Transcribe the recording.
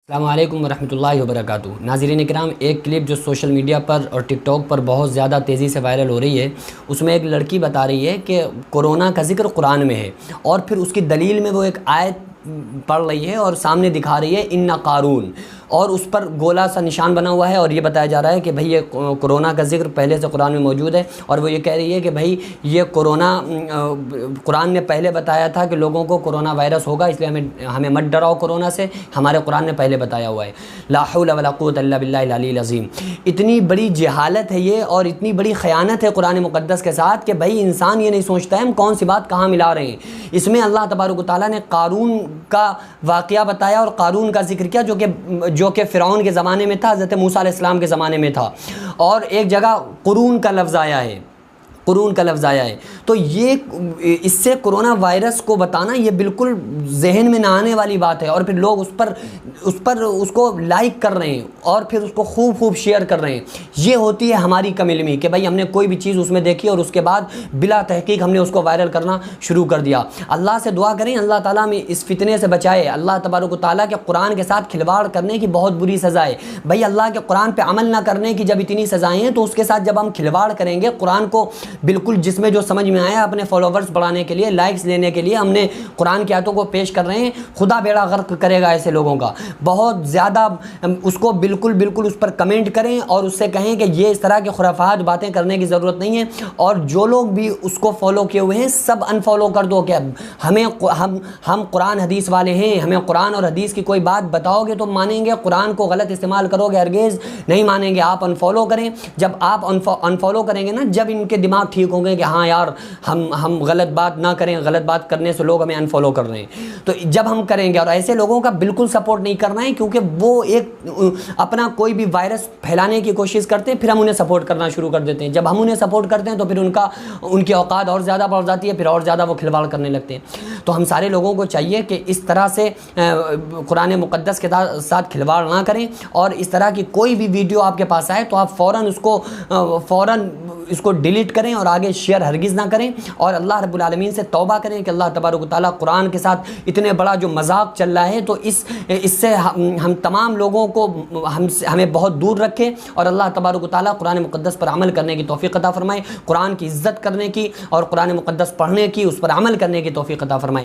السلام علیکم ورحمۃ اللہ وبرکاتہ۔ ناظرین کرام، ایک کلپ جو سوشل میڈیا پر اور ٹک ٹاک پر بہت زیادہ تیزی سے وائرل ہو رہی ہے، اس میں ایک لڑکی بتا رہی ہے کہ کورونا کا ذکر قرآن میں ہے، اور پھر اس کی دلیل میں وہ ایک آیت پڑھ رہی ہے اور سامنے دکھا رہی ہے ان قارون، اور اس پر گولا سا نشان بنا ہوا ہے، اور یہ بتایا جا رہا ہے کہ بھئی یہ کورونا کا ذکر پہلے سے قرآن میں موجود ہے، اور وہ یہ کہہ رہی ہے کہ بھئی یہ کورونا قرآن نے پہلے بتایا تھا کہ لوگوں کو کورونا وائرس ہوگا، اس لیے ہمیں مت ڈراؤ کورونا سے، ہمارے قرآن نے پہلے بتایا ہوا ہے۔ لا حول ولا قوت الا باللہ العلی العظیم۔ اتنی بڑی جہالت ہے یہ، اور اتنی بڑی خیانت ہے قرآن مقدس کے ساتھ کہ بھئی انسان یہ نہیں سوچتا ہے ہم کون سی بات کہاں ملا رہے ہیں۔ اس میں اللہ تبارک و تعالیٰ نے قارون کا واقعہ بتایا اور قارون کا ذکر کیا، جو کہ فرعون کے زمانے میں تھا، حضرت موسیٰ علیہ السلام کے زمانے میں تھا، اور ایک جگہ قرون کا لفظ آیا ہے، قرون کا لفظ آیا ہے۔ تو یہ اس سے کرونا وائرس کو بتانا یہ بالکل ذہن میں نہ آنے والی بات ہے، اور پھر لوگ اس کو لائک کر رہے ہیں اور پھر اس کو خوب شیئر کر رہے ہیں۔ یہ ہوتی ہے ہماری کم علمی کہ بھائی ہم نے کوئی بھی چیز اس میں دیکھی اور اس کے بعد بلا تحقیق ہم نے اس کو وائرل کرنا شروع کر دیا۔ اللہ سے دعا کریں اللہ تعالیٰ میں اس فتنے سے بچائے۔ اللہ تبارک و تعالیٰ کے قرآن کے ساتھ کھلواڑ کرنے کی بہت بری سزا ہے۔ بھائی اللہ کے قرآن پہ عمل نہ کرنے کی جب اتنی سزائیں ہیں، تو اس کے ساتھ جب ہم کھلواڑ کریں گے، قرآن کو بالکل جس میں جو سمجھ میں آیا اپنے فالوورز بڑھانے کے لیے، لائکس لینے کے لیے ہم نے قرآن کی آیتوں کو پیش کر رہے ہیں، خدا بیڑا غرق کرے گا ایسے لوگوں کا۔ بہت زیادہ اس کو بالکل اس پر کمنٹ کریں اور اس سے کہیں کہ یہ اس طرح کی خرافات باتیں کرنے کی ضرورت نہیں ہے، اور جو لوگ بھی اس کو فالو کیے ہوئے ہیں سب انفالو کر دو کہ ہم قرآن حدیث والے ہیں، ہمیں قرآن اور حدیث کی کوئی بات بتاؤ گے تو مانیں گے، قرآن کو غلط استعمال کرو گے ہرگز نہیں مانیں گے۔ آپ انفالو کریں۔ جب آپ انفالو کریں گے نا، جب ان کے دماغ ٹھیک ہوں گے کہ ہاں یار ہم غلط بات نہ کریں، غلط بات کرنے سے لوگ ہمیں انفالو کر رہے ہیں، تو جب ہم کریں گے۔ اور ایسے لوگوں کا بالکل سپورٹ نہیں کرنا ہے، کیونکہ وہ ایک اپنا کوئی بھی وائرس پھیلانے کی کوشش کرتے ہیں، پھر ہم انہیں سپورٹ کرنا شروع کر دیتے ہیں۔ جب ہم انہیں سپورٹ کرتے ہیں تو پھر ان کی اوقات اور زیادہ بڑھ جاتی ہے، پھر اور زیادہ وہ کھلواڑ کرنے لگتے ہیں۔ تو ہم سارے لوگوں کو چاہیے کہ اس طرح سے قرآن مقدس کے ساتھ کھلواڑ نہ کریں، اور اس طرح کی کوئی بھی ویڈیو آپ کے پاس آئے تو آپ فوراً اس کو ڈیلیٹ کریں اور آگے شیئر ہرگز نہ کریں، اور اللہ رب العالمین سے توبہ کریں کہ اللہ تبارک و تعالیٰ قرآن کے ساتھ اتنے بڑا جو مذاق چل رہا ہے، تو اس سے ہم تمام لوگوں کو ہمیں بہت دور رکھے، اور اللہ تبارک و تعالیٰ قرآن مقدس پر عمل کرنے کی توفیق عطا فرمائے، قرآن کی عزت کرنے کی اور قرآن مقدس پڑھنے کی، اس پر عمل کرنے کی توفیق عطا فرمائے۔